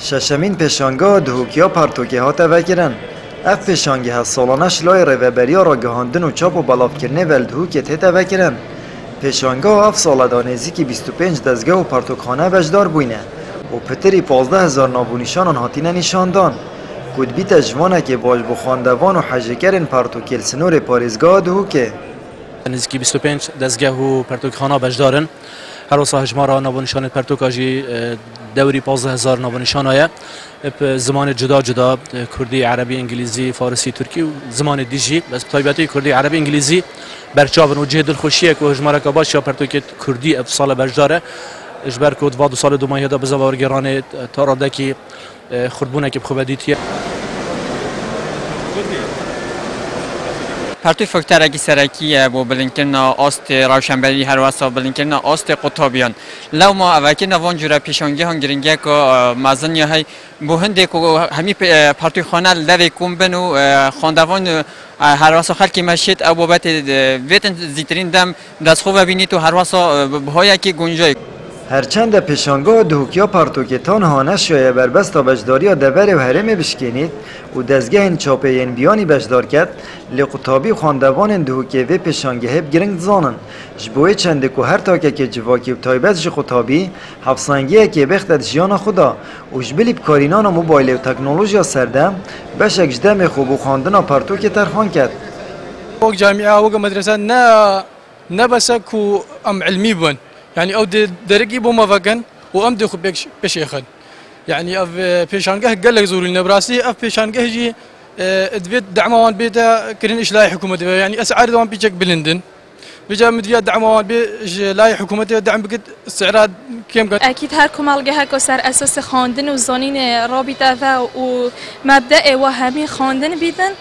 ششمین پیشانگاه دهوکیا پرتوکی ها توکرن. اف پیشانگی ها سالانش لای ریوبریا را گهاندن و چاپ و بلاف کرنه ول دهوکی ته توکرن. پیشانگاه اف سال دانیزی که 25 دستگاه و پرتوکخانه وجدار بوینه و پتری 15,000 نابونیشان هاتینه نشاندان. کود بیت جوانه که باش بخواندوان و حجکرین پرتوکیل سنور پاریزگاه دهوکه. نزدیکی 25 دستگاه و پرتوکخانه وجدارن. هر وسا هجمارا نابونیشان پرتوکاجی دوری 15,000 نابونیشان آیا زمان جدا جدا کردی عربی انگلیزی فارسی ترکی و زمان دیجی بس طایباتی کردی عربی انگلیزی برچاون و جهد الخوشیه که هجمارا کباش یا پرتوکت کردی افصال وجداره اجبار کود وادو سال دو ماهی دا بزاور گرانه تاراده کی خربونه که بخوادیتیه پرتو فکترکی سرکی با بلینکن آست روشنبری هر واسه بلینکن آست قطبیان لو ما اوکی نوان جورا پیشانگی هنگرینگی که مازنی های بهنده که همی پرتو خانه لوی کمبن و خاندوان هر واسه خالکی مشید او بابت ویتن زیترین دم دست خوب ببینید و هر واسه بهای کی گنجای هرچند پیشانگاه دهوکیا پرتوکتان هانش یا بربست بجداری دبر و هرم بشکنید و دزگه این چاپه این بیانی بجدار کرد لقطابی خواندوان دهوکی و پیشانگه هب گرنگ زانن جبوی چنده که هر تاکه که جواکی و تایبت جی خطابی حفظانگیه که بختد جیان خدا و جبلی بکارینان و موبایل و تکنولوژیا سردم بشک جدم خوب و خواندن پرتوک ترخان کرد وق جامعه وق مدرسه نه بس کو ام علمی بون يعني او درجي بوما فاكن وام دخو بشيخن يعني اف بيشانقه قال لك زور النبراسي اف بيشانقه جي ادفيت دعموان بيتا كرين ايش لاي حكومه يعني اسعار دوان بيجك بلندن بيجا مدفيات دعموان بي لاي حكومه دعم بقد استعراض كم قد اكيد هر كمالگه هر سر اساس خواندن و زانین رابطه و مبدا و همین خواندن بیدن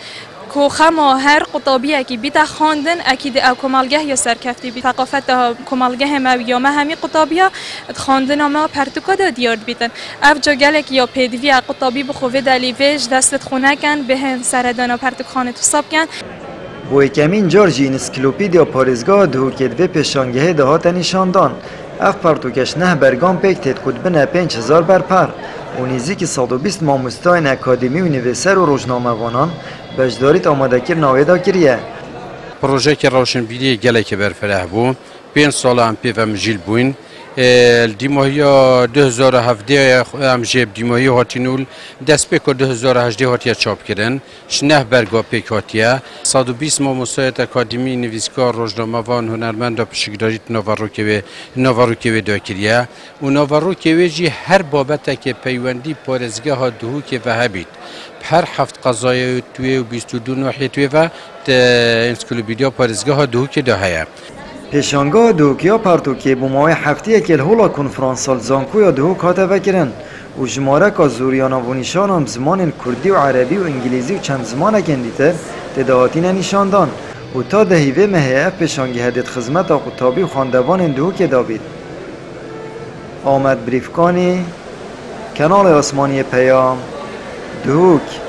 که خما هر قطابی که بیت خواندن اکید او کمالگه یا سرکفتی بی ثقافت کمالگه ما یا ما همی قطابیا خواندن ما پرتوکا دیار بیتن اف جگلک یا پدوی قطابی بخوه دلیویج دستت خونه کن به هم سردان پرتوک خانه تو صاب کن بوی کمین جورجی انسکلوپیدیا پاریزگاه دهوکت و پیشانگه دهات نشاندان اف پرتوکش نه برگام پیکتت کد بنه 5,000 برپر و نزدیک 120 ماموستاین اکادمی و نویسر و روزنامه وانان بجداریت آماده کر ناویدا کریه. پروژه که روشنبیری گله که برفره بو 5 سال هم پیوم جیل بوین دیماهیا 2017 هم جیب دیماهی هاتینول دست پیک 2018 هاتیه چاپ کردن شنه برگا پیک هاتیه 120 ماموسایت اکادمی نویسکار روزنامه وان هنرمند و پشکداریت نواروکیوی دا کریه و نواروکیوی جی هر بابت که پیوندی پارزگاه ها دهوک و هبید هر هفت قضایه توی و 22 نوحی توی و انسکلوپیدیا پارزگاه ها دهوک دا هیا پیشانگاه دهوکیا پرتوکی بومای هفته که الهولا کنفرانسال زانکویا دهوک ها توکرن و جماره که زوریانا و نشان هم زمان کردی و عربی و انگلیزی و چند زمان کندیتر تداهاتین نشاندان و تا دهیوه مهیه پیشانگی هدید خدمت قطابی و خواندوان دهوک دابید. آمد بریفکانی، کانال آسمانی پیام، دهوک.